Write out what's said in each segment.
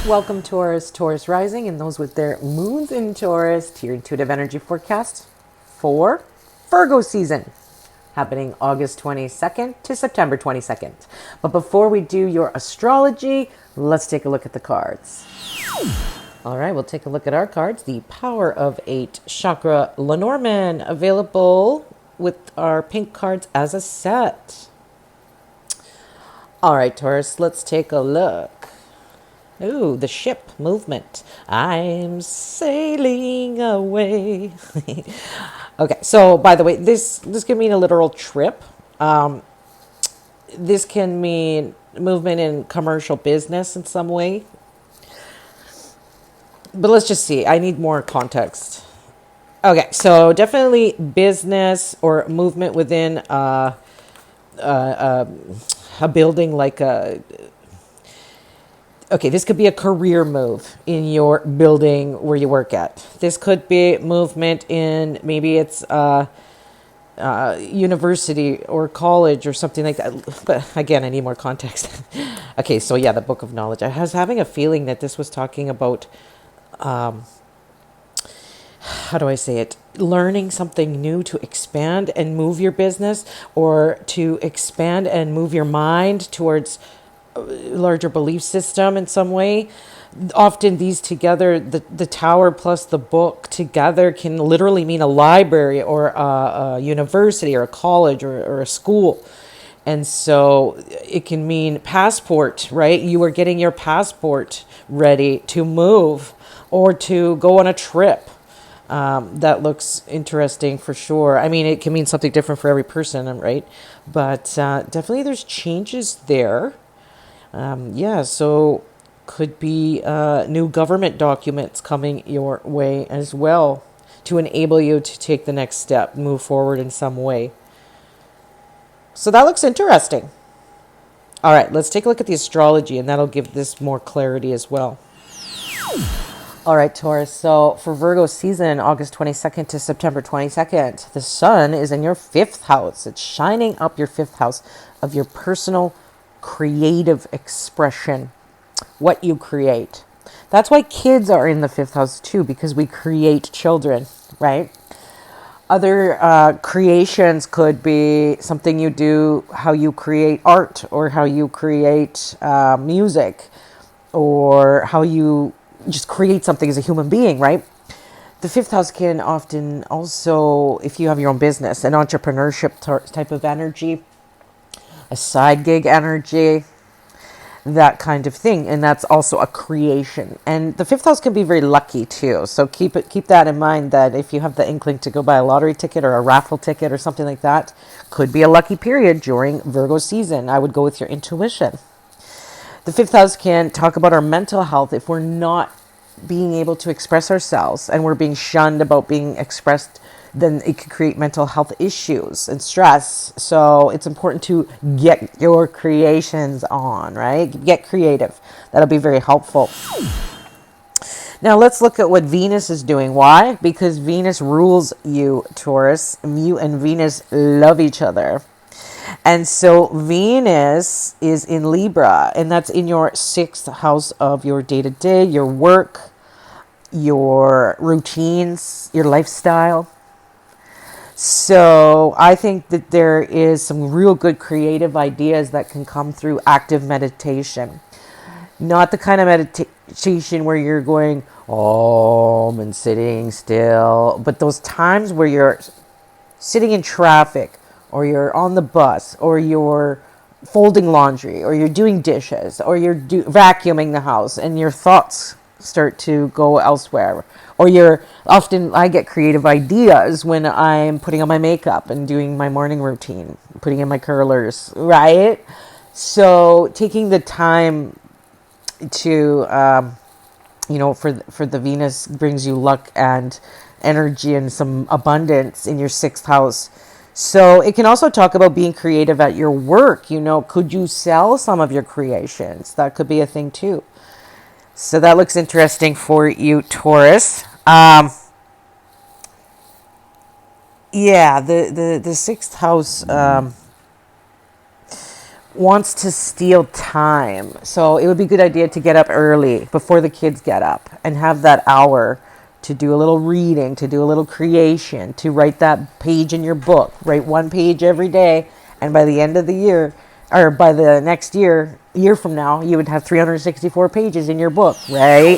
Welcome, Taurus, Taurus rising, and those with their moons in Taurus to your intuitive energy forecast for Virgo season, happening August 22nd to September 22nd. But before we do your astrology, let's take a look at the cards. All right, we'll take a look at our cards. The Power of 8 Chakra Lenormand, available with our pink cards as a set. All right, Taurus, let's take a look. Ooh, the ship movement. I'm sailing away. Okay, so by the way, this can mean a literal trip. This can mean movement in commercial business in some way. But let's just see. I need more context. Okay, so definitely business or movement within a building, like a. Okay, this could be a career move in your building where you work at. This could be movement in, maybe it's university or college or something like that. But again, I need more context. Okay, so yeah, the Book of Knowledge. I was having a feeling that this was talking about, how do I say it? Learning something new to expand and move your business, or to expand and move your mind towards larger belief system in some way. Often these together, the tower plus the book together, can literally mean a library or a university or a college or a school. And so it can mean passport, right? You are getting your passport ready to move or to go on a trip. That looks interesting for sure. I mean, it can mean something different for every person, right? But definitely there's changes there. Yeah, so could be new government documents coming your way as well to enable you to take the next step, move forward in some way. So that looks interesting. All right, let's take a look at the astrology, and that'll give this more clarity as well. All right, Taurus. So for Virgo season, August 22nd to September 22nd, the sun is in your 5th house. It's shining up your 5th house of your personal creative expression, what you create. That's why kids are in the 5th house too, because we create children, right? Other creations could be something you do, how you create art, or how you create music, or how you just create something as a human being, right? The 5th house can often also, if you have your own business, an entrepreneurship type of energy, a side gig energy, that kind of thing. And that's also a creation. And the 5th house can be very lucky too. So keep that in mind, that if you have the inkling to go buy a lottery ticket or a raffle ticket or something like that, could be a lucky period during Virgo season. I would go with your intuition. The 5th house can talk about our mental health. If we're not being able to express ourselves and we're being shunned about being expressed, then it can create mental health issues and stress. So it's important to get your creations on, right? Get creative. That'll be very helpful. Now let's look at what Venus is doing. Why? Because Venus rules you, Taurus. You and Venus love each other. And so Venus is in Libra, and that's in your 6th house of your day-to-day, your work, your routines, your lifestyle. So I think that there is some real good creative ideas that can come through active meditation. Not the kind of meditation where you're going, and sitting still, but those times where you're sitting in traffic, or you're on the bus, or you're folding laundry, or you're doing dishes, or you're vacuuming the house, and your thoughts start to go elsewhere. Or I get creative ideas when I'm putting on my makeup and doing my morning routine, putting in my curlers, right? So taking the time to, for the Venus brings you luck and energy and some abundance in your 6th house. So it can also talk about being creative at your work. Could you sell some of your creations? That could be a thing too. So that looks interesting for you, Taurus. Yeah, the 6th house wants to steal time. So it would be a good idea to get up early before the kids get up and have that hour to do a little reading, to do a little creation, to write that page in your book. Write one page every day, and by the end of the year, or by the next year from now, you would have 364 pages in your book, right?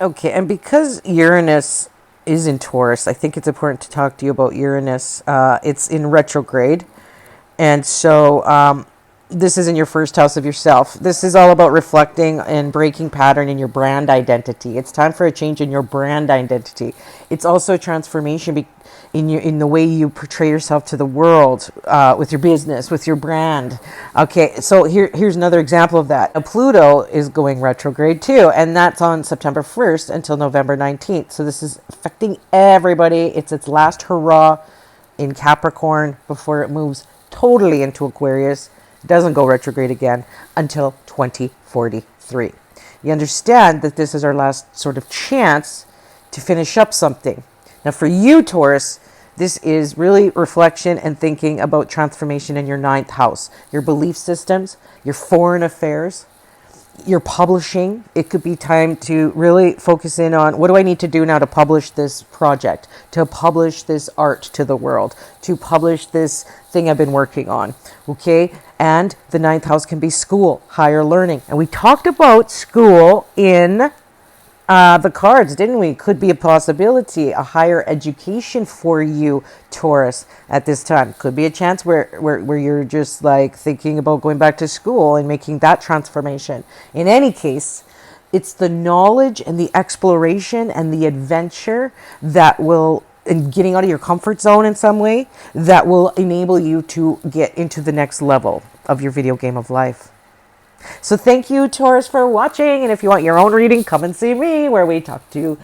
Okay, and because Uranus is in Taurus, I think it's important to talk to you about Uranus. It's in retrograde. And so this is in your first house of yourself. This is all about reflecting and breaking pattern in your brand identity. It's time for a change in your brand identity. It's also a transformation in the way you portray yourself to the world, with your business, with your brand. Okay, so here's another example of that. Pluto is going retrograde too, and that's on September 1st until November 19th. So this is affecting everybody. It's its last hurrah in Capricorn before it moves totally into Aquarius. Doesn't go retrograde again until 2043. You understand that this is our last sort of chance to finish up something. Now for you, Taurus, this is really reflection and thinking about transformation in your ninth house, your belief systems, your foreign affairs, your publishing. It could be time to really focus in on, what do I need to do now to publish this project, to publish this art to the world, to publish this thing I've been working on. Okay. And the ninth house can be school, higher learning. And we talked about school in the cards, didn't we? Could be a possibility, a higher education for you, Taurus, at this time. Could be a chance where you're just like thinking about going back to school and making that transformation. In any case, it's the knowledge and the exploration and the adventure that will, and getting out of your comfort zone in some way, that will enable you to get into the next level of your video game of life. So thank you, Taurus, for watching. And if you want your own reading, come and see me, where we talk to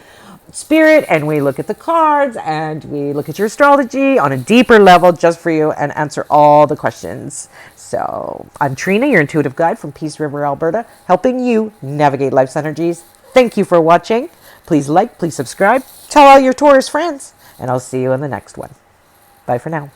spirit and we look at the cards and we look at your astrology on a deeper level just for you and answer all the questions. So I'm Trina, your intuitive guide from Peace River, Alberta, helping you navigate life's energies. Thank you for watching. Please like, please subscribe, tell all your Taurus friends, and I'll see you in the next one. Bye for now.